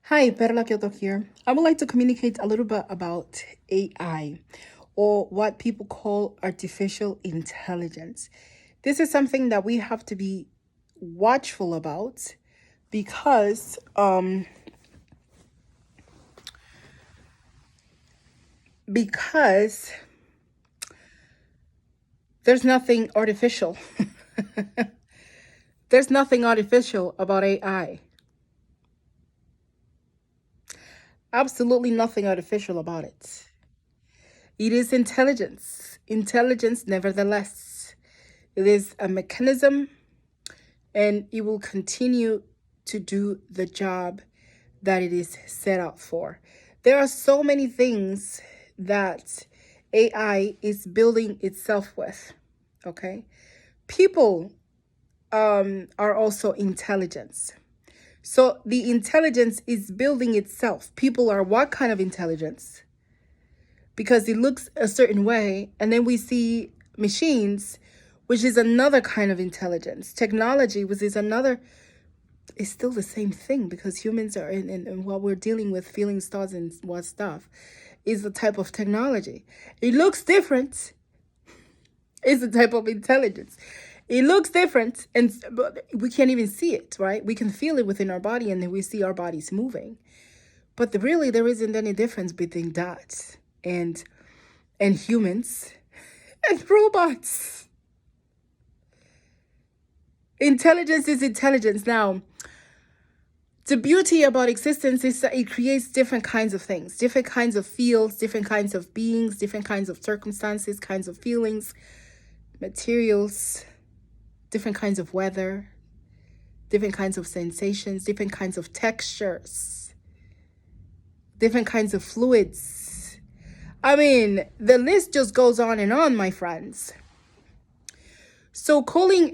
Hi, Perla Kyoto here. I would like to communicate a little bit about AI, or what people call artificial intelligence. This is something that we have to be watchful about because because there's nothing artificial. There's nothing artificial about AI. Absolutely nothing artificial about it. It is intelligence. Intelligence, nevertheless. It is a mechanism, and it will continue to do the job that it is set out for. There are so many things that AI is building itself with. Okay. People are also intelligence. So the intelligence is building itself. People are what kind of intelligence? Because it looks a certain way, and then we see machines, which is another kind of intelligence. Technology, which is another, is still the same thing, because humans are in what we're dealing with, feelings, thoughts, and what stuff, is the type of technology. It looks different. It's the type of intelligence. It looks different, but we can't even see it, right? We can feel it within our body, and then we see our bodies moving. But really, there isn't any difference between that and humans and robots. Intelligence is intelligence. Now, the beauty about existence is that it creates different kinds of things, different kinds of fields, different kinds of beings, different kinds of circumstances, kinds of feelings, materials, different kinds of weather, different kinds of sensations, different kinds of textures, different kinds of fluids. I mean, the list just goes on and on, my friends. So calling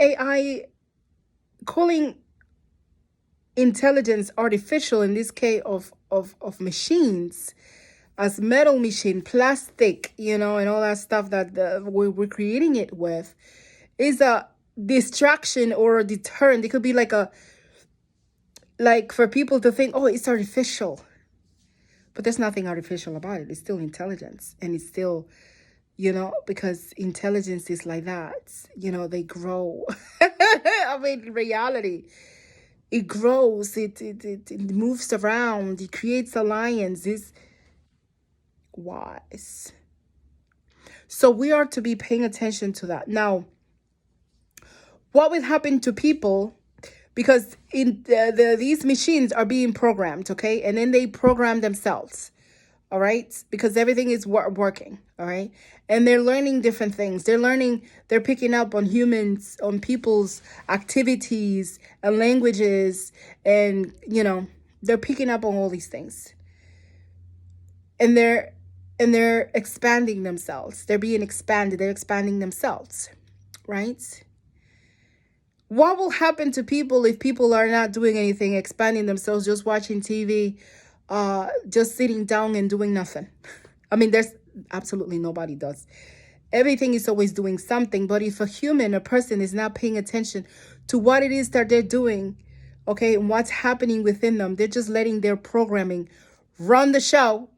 intelligence artificial, in this case of machines, as metal machine, plastic, and all that stuff that we're creating it with, is a distraction or a deterrent. It could be like for people to think, oh, it's artificial. But there's nothing artificial about it. It's still intelligence, and it's still, because intelligence is like that. They grow. I mean, reality. It grows, it moves around, it creates alliances. Wise. So we are to be paying attention to that. Now, what will happen to people? Because these machines are being programmed, okay? And then they program themselves, all right? Because everything is working, all right? And they're learning different things. They're picking up on humans, on people's activities and languages, and, they're picking up on all these things. And they're expanding themselves. They're being expanded. They're expanding themselves, right? What will happen to people if people are not doing anything, expanding themselves, just watching TV, just sitting down and doing nothing? I mean, there's absolutely nobody does. Everything is always doing something. But if a person is not paying attention to what it is that they're doing, okay, and what's happening within them, they're just letting their programming run the show.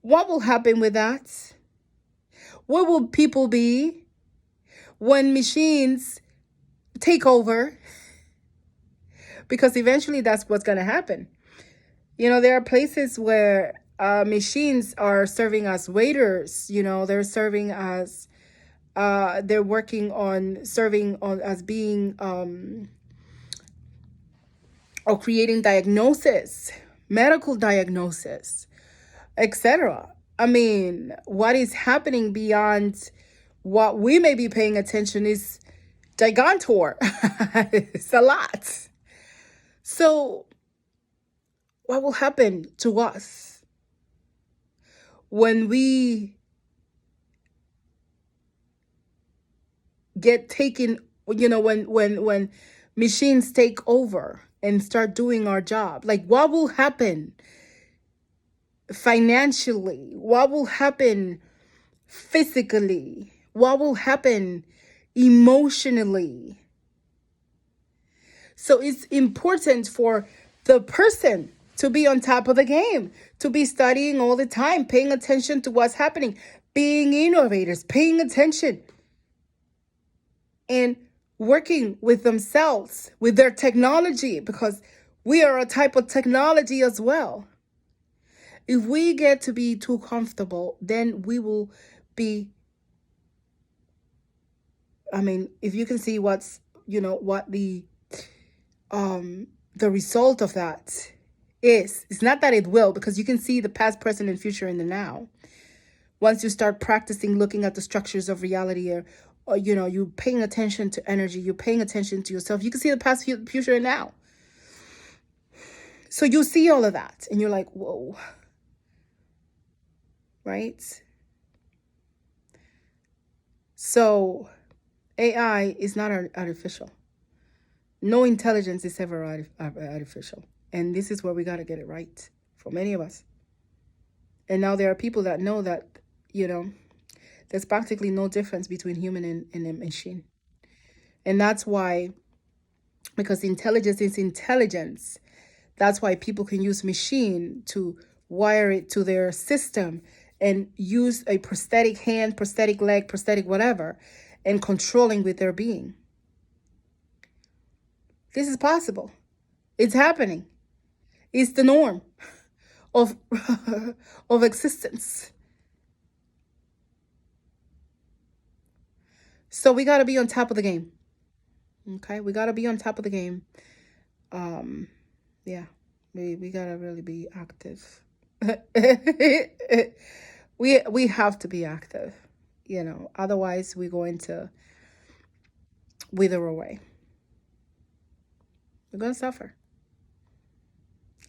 What will happen with that? What will people be when machines take over? Because eventually that's what's going to happen. There are places where machines are serving as waiters. They're serving as, they're working on serving on as being, or creating diagnosis, medical diagnosis, etc. I mean, what is happening beyond what we may be paying attention is gigantor. It's a lot. So what will happen to us when we get taken, when machines take over and start doing our job? Like, what will happen financially? What will happen physically? What will happen emotionally? So it's important for the person to be on top of the game, to be studying all the time, paying attention to what's happening, being innovators, paying attention, and working with themselves, with their technology, because we are a type of technology as well. If we get to be too comfortable, then we will be, I mean, if you can see what's, what the result of that is. It's not that it will, because you can see the past, present, and future in the now. Once you start practicing looking at the structures of reality, or you paying attention to energy, you're paying attention to yourself, you can see the past, future, and now. So you see all of that and you're like, whoa, right? So AI is not artificial. No intelligence is ever artificial. And this is where we got to get it right for many of us. And now there are people that know that, there's practically no difference between human and a machine. And that's why, because intelligence is intelligence, that's why people can use machine to wire it to their system and use a prosthetic hand, prosthetic leg, prosthetic whatever, and controlling with their being. This is possible. It's happening. It's the norm of of existence. So we got to be on top of the game. Okay, we got to be on top of the game. Yeah, we got to really be active. we have to be active, otherwise we're going to wither away. We're going to suffer.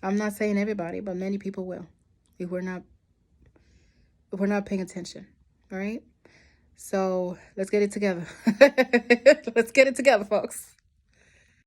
I'm not saying everybody, but many people will if we're not paying attention. All right, so let's get it together. Let's get it together, folks.